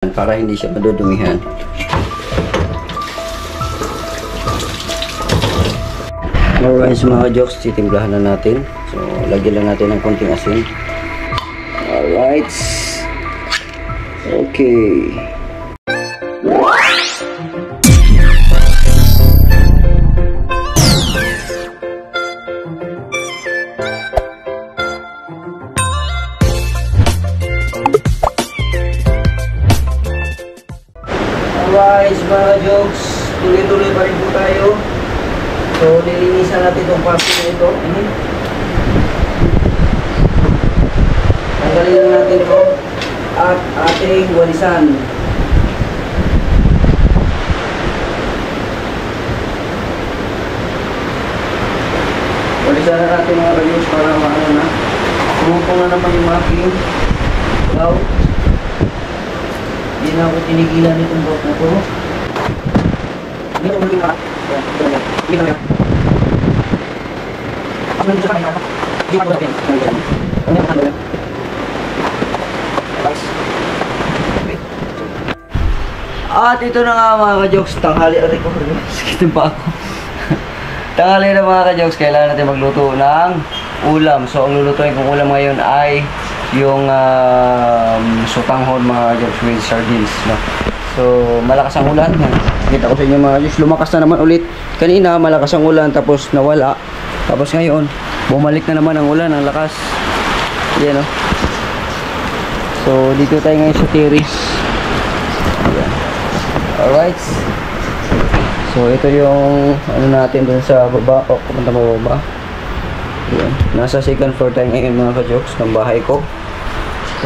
para hindi siya madudumihan. Alright, so mga jokes, titimplahan na natin. So, lagyan lang natin ng konting asin. Alright. Okay. Alright, mga jokes, tuloy-tuloy pa rin po tayo. So, nilinisan natin itong parte na ito. Tanggalin lang natin ito at ating walisan. Walisan na natin mga jokes para maano na. Sumupong na naman yung aking daw. Hindi na ako tinigilan nitong bot na ito. Hindi na ulit na. Hindi na ulit. Ako nandito sa kanina. Hindi na ulit. Ano yung ulit? At ito na nga mga ka-jokes. Tanghali aray ko. Sakitin pa ako. Tanghali na mga ka-jokes. Kailangan natin magluto ng ulam. So ang lulutuin kong ulam ngayon ay yung sotanghon mga jokes with sardines, no? So malakas ang ulan. Kita ko sa inyo mga jokes, lumakas na naman ulit. Kanina malakas ang ulan tapos nawala. Tapos ngayon bumalik na naman ang ulan, ang lakas. Yan, no? So dito tayo ngayon sa terrace. Ayan. Alright. So ito yung ano natin dun sa baba. O, pupunta mo baba. Ayan. Nasa second floor tayo ngayon mga ka-jokes ng bahay ko.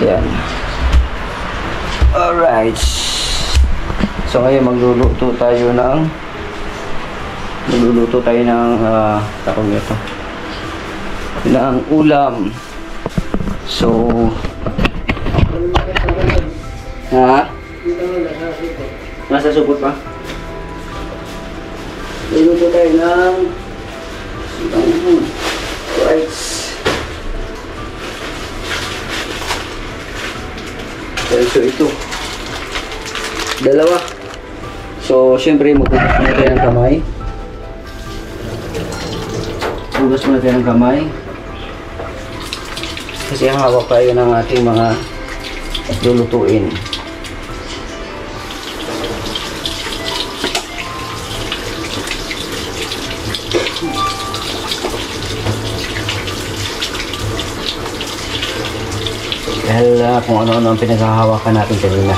Ayan. Alright. So ngayon magluluto tayo ng takong ito ng ulam. So nasa supot pa. Luluto tayo ng alright. So ito dalawa. So syempre maghugas muna tayo ng kamay. Hugas muna tayo ng kamay kasi hawak tayo ng ating mga lulutuin. Dahil kung ano-ano ang pinaghahawakan natin kanina.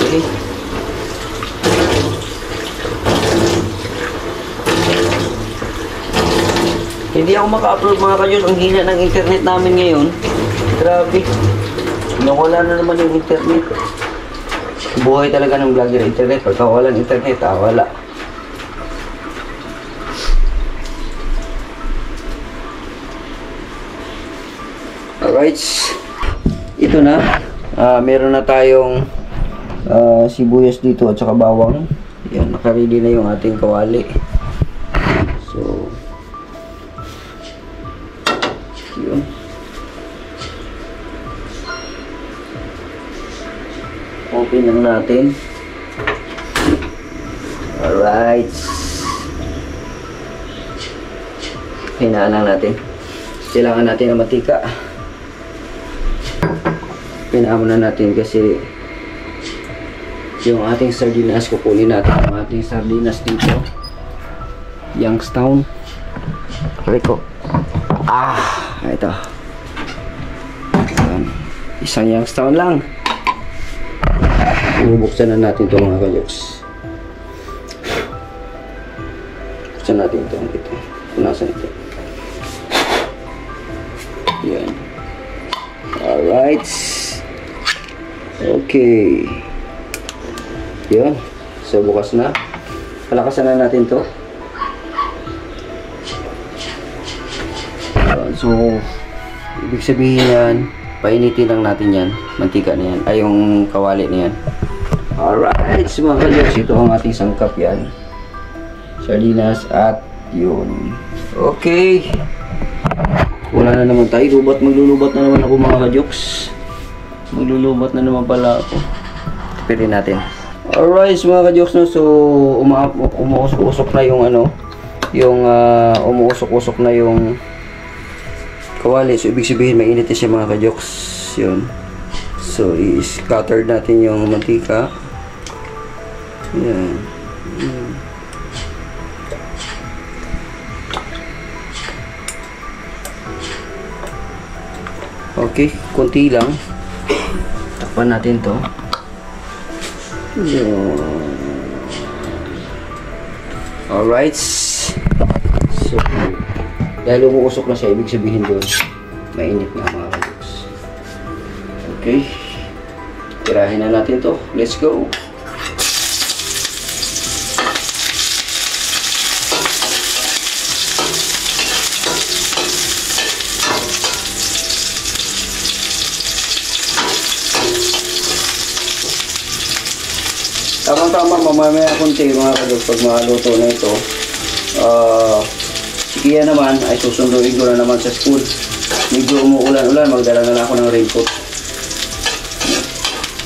Okay. Hindi ako maka-upload mga ka-jokes. Ang hina ng internet namin ngayon. Grabe. Nawala na naman yung internet. Buhay talaga ng vlogger internet. Pagka walang internet, wala. Alright. Ito na, meron na tayong sibuyas dito at saka bawang. Yan, naka-ready na yung ating kawali. So yun. Open lang natin. Alright. Hinaan lang natin. Kailangan natin ng matika. Pinaan na natin kasi yung ating sardinas, kukunin natin yung ating sardinas dito. Youngstown. Reko. Ito. Isang Youngstown lang. Bubuksan na natin ito mga ka-jokes. Buksan natin ito. Punasan ito. Yan. Alright. Okay. Yun. So bukas na. Palakasan na natin to. So ibig sabihin yan, painitin lang natin yan. Mantika na yan. Ay yung kawali na yan. Alright. So mga ka-jokes, ito ang ating sangkap yan. Sardinas at yun. Okay. Wala na naman tayo. Maglulubat na naman ako mga ka-jokes. Maglulubat na naman pala ako. pirin natin. Alright mga ka-jokes, no? So umuusok-usok na yung ano, yung umuusok-usok na yung kawali. So ibig sabihin mainit na siya mga ka-jokes. Yun. So i-scatter natin yung mantika. Yan. Okay, konti lang. Takpan natin to. Alright. So, dahil umuusok na siya, ibig sabihin doon, mainit na mga ka-jokes. Okay. Tirahin na natin to. Let's go. Tamang-tama, mamaya konti mga ka-jokes pag maluto na ito. Si Kia naman ay susunduin ko na naman sa school. Medyo umuulan-ulan, magdala na lang ako ng raincoat.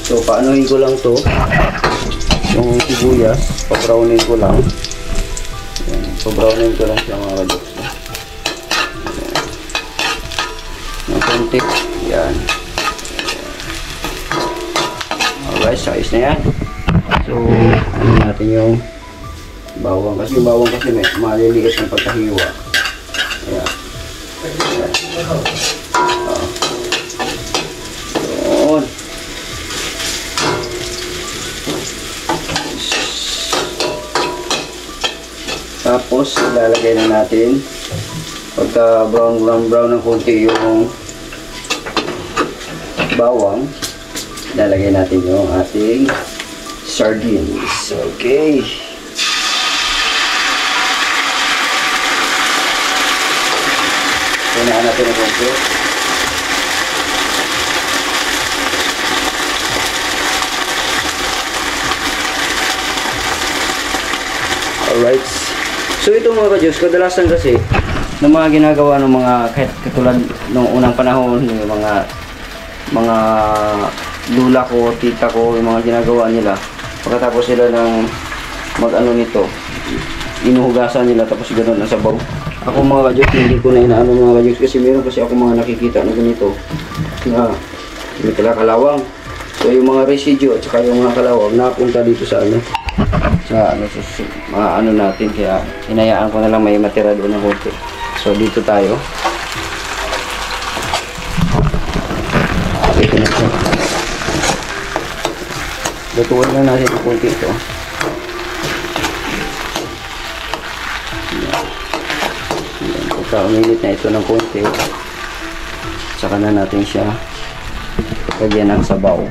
So paanohin ko lang to, yung sibuyas, pabrownin ko lang. Pabrownin ko lang siya mga ka-jokes. Ng konti, yan. Alright, size na yan. So, ano natin yung bawang. Kasi yung bawang kasi may maliliit ng pagkahiwa. Ayan. Ayan. Doon. Tapos, ilalagay na natin pagka brown ng konti yung bawang. Ilalagay natin yung ating sardines. Okay. Kailangan natin ang konti. Alright. So ito mga ka-jokes, kadalasan kasi ng mga ginagawa ng mga kahit katulad nung unang panahon, yung mga lula ko, tita ko, yung mga ginagawa nila. Pagkatapos sila ng mag-ano nito, inuhugasan nila tapos gano'n ang sabaw. Ako mga ka-jokes, hindi ko na inaano mga ka-jokes kasi meron kasi ako mga nakikita na ganito na may kalawang. So yung mga residue at saka yung mga kalawang napunta dito sa ano, ano natin, kaya hinayaan ko na lang may matira doon ng konti. So dito tayo. Ito na siya. Lutuin lang natin yung konti ito. Pagka uminit na ito ng konti, saka na natin siya lagyan ng sabaw.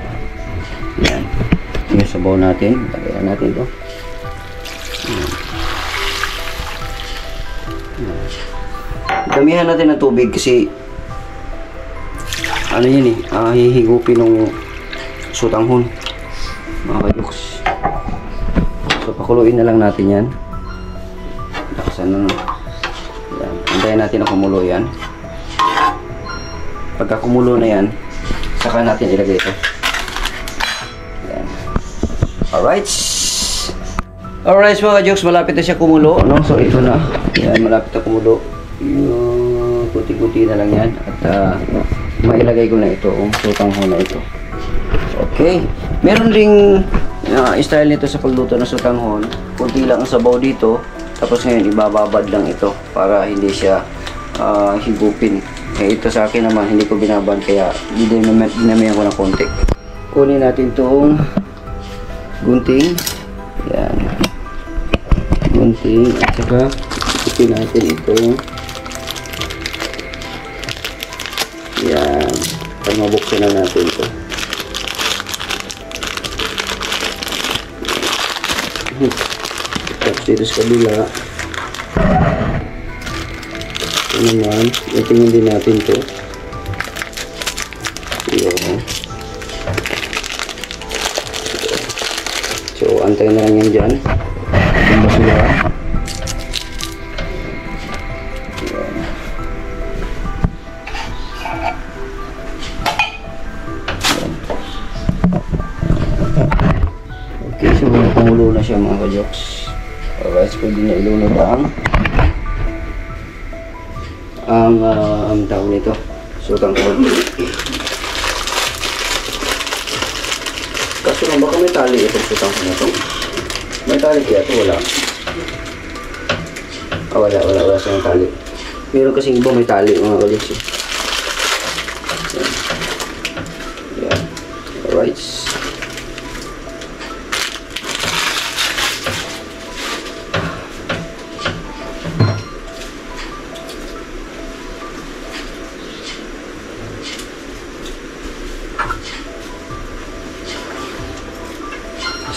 Yan. Yung sabaw natin, lagyan natin ito. Damihan natin ng tubig kasi ano yan eh, hihigupin ng sutanghon mga ka-jokes. So pakuluin na lang natin yan. Lakasan na. Yan. Antayin natin na kumulo yan. Pagka kumulo na yan, saka natin ilagay ito. Yan. Alright. Alright mga ka-jokes, malapit na siya kumulo, no? So ito na. Yan, malapit na kumulo. Yung puti-puti na lang yan. At mailagay ko na ito, sutanghon na ito. Okay. Meron ding style nito sa pagluto ng sutanghon. Kunti lang ang sabaw dito. Tapos ngayon ibababad lang ito para hindi siya higupin. Eh, ito sa akin naman hindi ko binabad kaya dinamihan ko ng konti. Kunin natin itong gunting. Yan. Gunting. At saka ikutin natin ito. Yan. Para mabuksan na natin ito. Tapos dito sa kabila ito naman, itingin din natin ito. So antayin na lang yan dyan yung basura. Tumulo na siya mga ka-jokes. Alright, pwede na ilunod ang tawag nito, sutang hole. Kaso lang baka may tali itong sutang hole na ito. May tali kaya ito, wala. Wala siyang tali. Meron kasing iba may tali mga ka-jokes. Yan. Alright.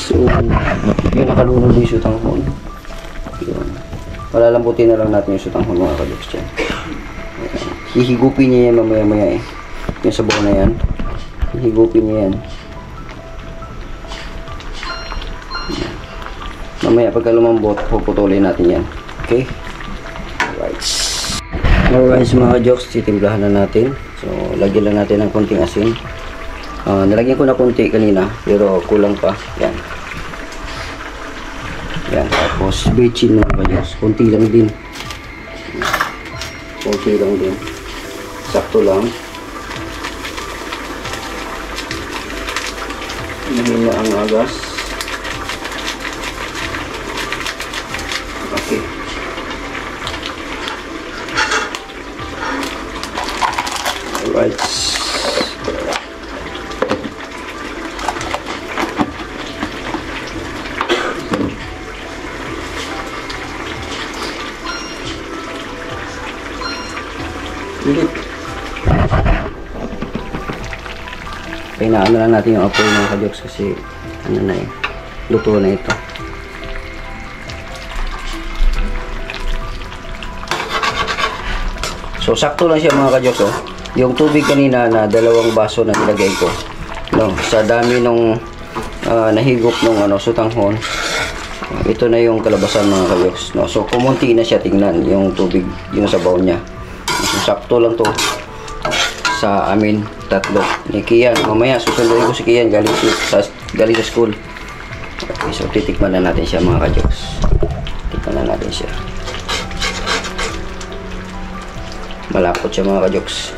So, yun, nakalunod yung sutang hole. Yun. Palalambutin na lang natin yung sutang hole mga ka-jokes dyan. Hihigupin niya yan mamaya-maya eh. Yung sabaw na yan. Hihigupin niya yan. Mamaya pagka lumambot, puputulin natin yan. Okay? Alright. Alright mga ka-jokes, titimplahan na natin. So, lagyan lang natin ng konting asin. Nilagyan ko na konti kanina, pero kulang pa. Yan. Yan, tapos bechin mga ka-jokes. Konti lang din. Konti lang din. Sakto lang. Mahina ang agas. Okay. Alright. Painaan na lang natin yung apoy mga ka-jokes kasi ano na eh, luto na ito. So sakto lang siya mga ka-jokes oh. Yung tubig kanina na 2 baso na nilagay ko, no, sa dami nung nahigop nung sutang hole, ito na yung kalabasan mga ka-jokes, no. So kumunti na siya, tingnan yung tubig, yung sabaw niya. So sakto lang to sa amin tatlo ni Kian. Mamaya susunduin ko si Kian galing sa school. Okay, so titikman na natin siya mga ka-jokes. Tikman na natin siya. Malapot siya mga ka-jokes.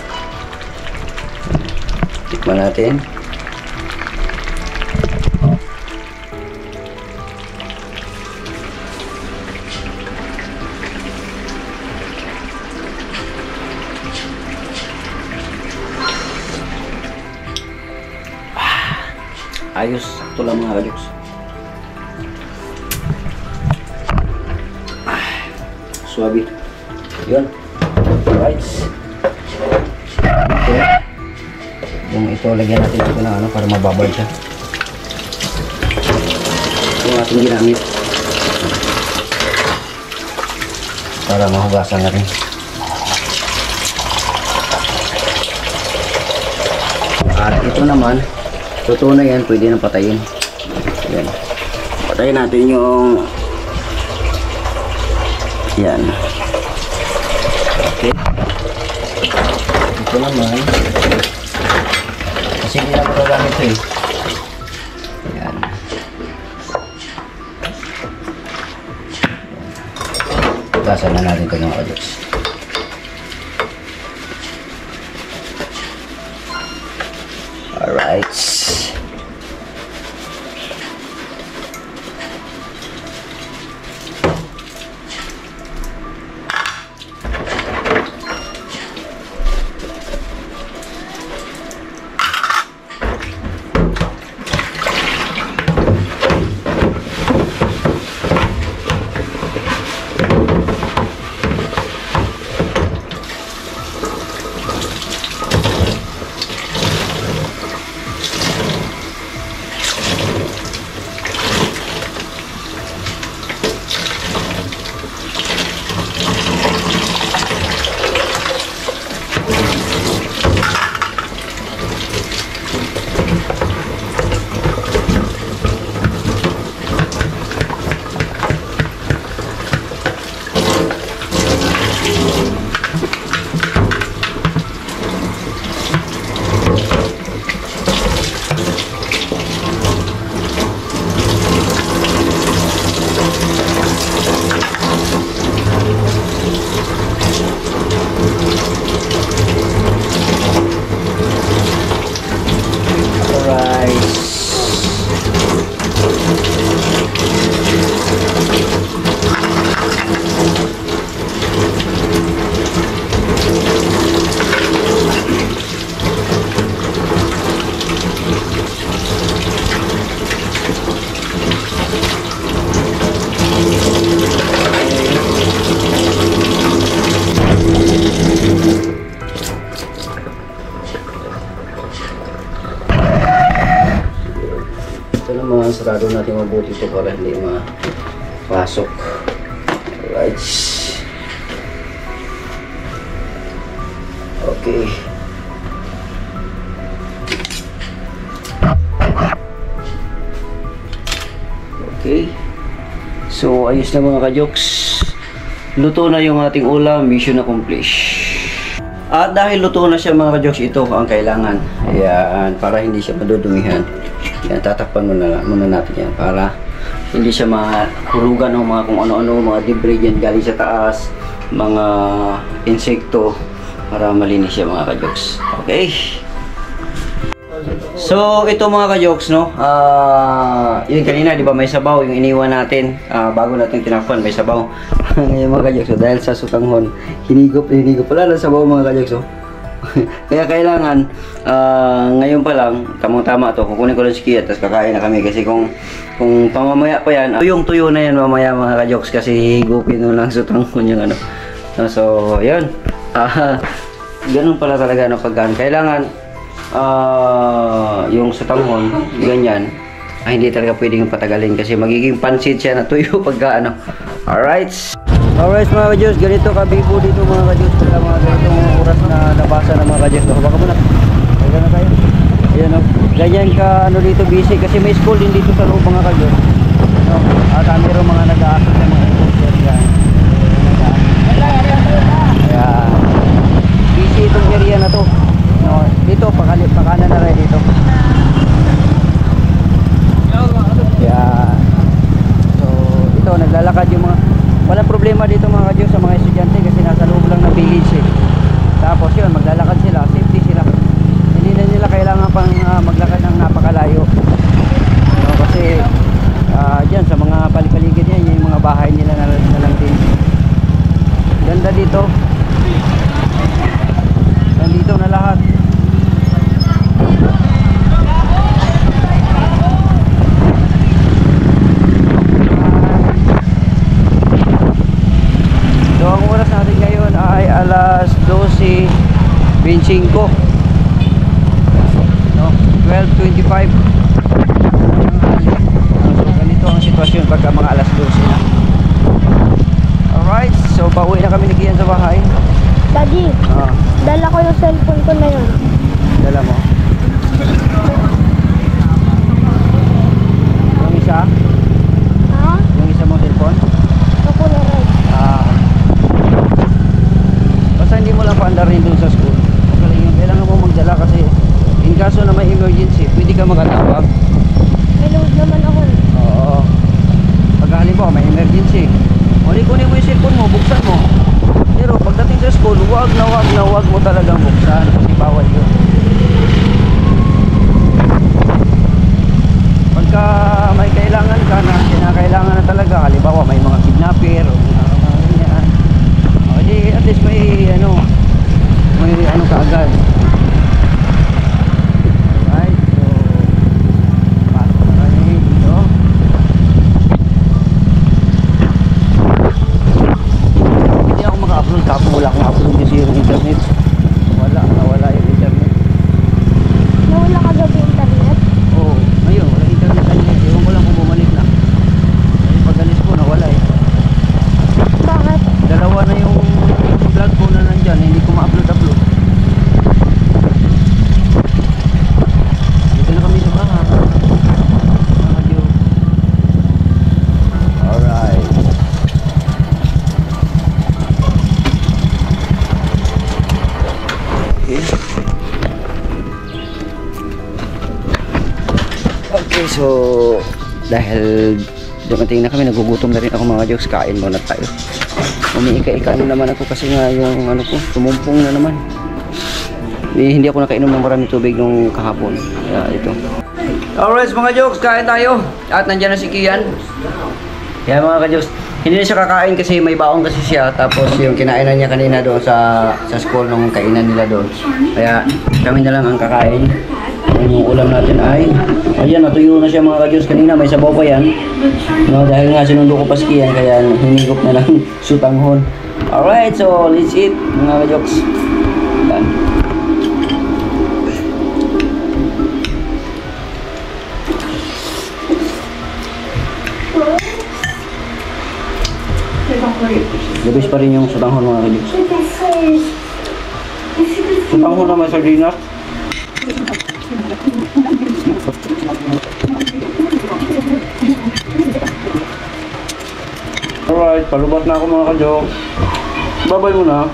Tikman natin. Ayos, sakto lang mga ka-jokes. Suwabe. Yun. Alright. Ito. Yung ito, lagyan natin ito na para mababad siya. Yung ating ginamit. Para mahugasan natin. At ito naman, totoo na yan, pwede nang patayin. Yan. Patayin natin yung yan. Okay. Ito naman kasi hindi na magagamit ito eh. Yan. Gasan na natin ito mga ka-jokes. Alright. naman, sarado natin mabuti ito para hindi mapasok. Alright. Okay. Okay. So, ayos na mga ka-jokes. Luto na yung ating ulam, mission accomplished. At dahil luto na siya mga ka-jokes, ito ang kailangan. Ayan, para hindi siya madudumihan. Yan, tatakpan muna natin yan para hindi siya mahurugan ng mga kung ano-ano, mga debris yan galing sa taas, mga insekto, para malinis siya mga ka-jokes. Okay. So, ito mga ka-jokes, no? Yun kanina, di ba may sabaw, yung iniwan natin, bago natin tinakpan, may sabaw. Ngayon mga ka-jokes, so, dahil sa sutanghon, hinigop, wala na sabaw mga ka-jokes, oh. Kaya kailangan, ngayon pa lang, tamang-tama to, kukunin ko lang si Kia, tapos kakain na kami, kasi kung pamamaya pa yan, tuyong-tuyo na yan mamaya mga ka-jokes, kasi higupin nun lang sutanghon yung ano. So, yun. Ganun pala talaga, no, pagkaan. Kailangan, yung sa tanghon, ganyan, hindi talaga pwedeng patagalin kasi magiging pansit siya na tuyo pagka ano. Alright mga ka-Diyos, ganito kabibo dito mga ka-Diyos pagka mga ganitong oras na nabasa ng mga ka-Diyos. Baka muna, kaya na tayo. Ayan o, ganyan ka ano dito busy kasi may school din dito sa loob mga ka-Diyos. No? At mayroong mga nag-aasal ng mga enforcer yan. Kaya busy itong area na to. No, dito pakanan na rin dito. Yeah. So, ito naglalakad yung mga walang problema dito mga ka-Diyos sa mga estudyante kasi nasa loob lang ng village eh. Tapos yun, maglalakad sila, safety sila. Hindi na nila kailangan pang maglakad ng napakalayo. So, kasi dyan sa mga paligid niya, yung mga bahay nila na lang din. Ganda dito. Nandito na lahat. So ang oras natin ngayon ay alas 12:25, no? 12:25. So ganito ang sitwasyon pagka mga alas 12 na. Alright, so pauwi na kami ni Kian sa bahay. Daddy, dala ko yung cellphone ko na yun. Dala mo? Yung isa? Ha? Yung isa mong cellphone? Ako na rin. Basta hindi mo lang paandarin dun sa school. Okay, yung kailangan mo magdala kasi in kaso na may emergency, pwede ka makatawag. May load naman ako. Oo. Pag halimbawa may emergency, kunin mo yung cellphone mo, buksan mo. Pero pagdating sa school, wag mo talagang buksan kasi bawal yun. Pagka may kailangan ka na, kinakailangan na talaga, halimbawa may mga kidnapper o mga ganyan, di at least may ano kaagad. Alright, so pasok na kami dito. Hindi ako maka-upload tapos wala akong upload kasi yung internet. Nawala yung internet. Nawala kagabi internet? Oo, ngayon wala internet kanina. Ewan ko lang kung bumalik na. Kasi pag alis ko nawala eh. Bakit? Dalawa na yung vlog ko na nandyan, hindi ko ma-upload. Dito na kami sa bahay. Alright. Okay, so dahil dumating na kami, nagugutom na rin ako mga jokes, kain muna tayo. Umiika-ika na naman ako kasi nga yung ano ko, tumumpong na naman. Hindi ako nakainom ng maraming tubig nung kahapon. Kaya ito. Alright mga jokes, kain tayo. At nandyan na si Kian. Kaya mga ka-jokes, hindi na siya kakain kasi may baon kasi siya. Tapos yung kinainan niya kanina doon sa school nung kainan nila doon. Kaya kami na lang ang kakain. Yung ulam natin ay ayan, natuyo na siya mga ka-jokes. Kanina may sabaw pa yan, no, dahil nga sinundo ko pa si Kian, kaya hinigop na lang sutanghon. Alright, so let's eat mga ka-jokes. Yan. The best pa rin yung sutanghon mga ka-Jogs. Sutanghon na may sardinas. Alright, palubat na ako mga ka-Jogs. Babay muna.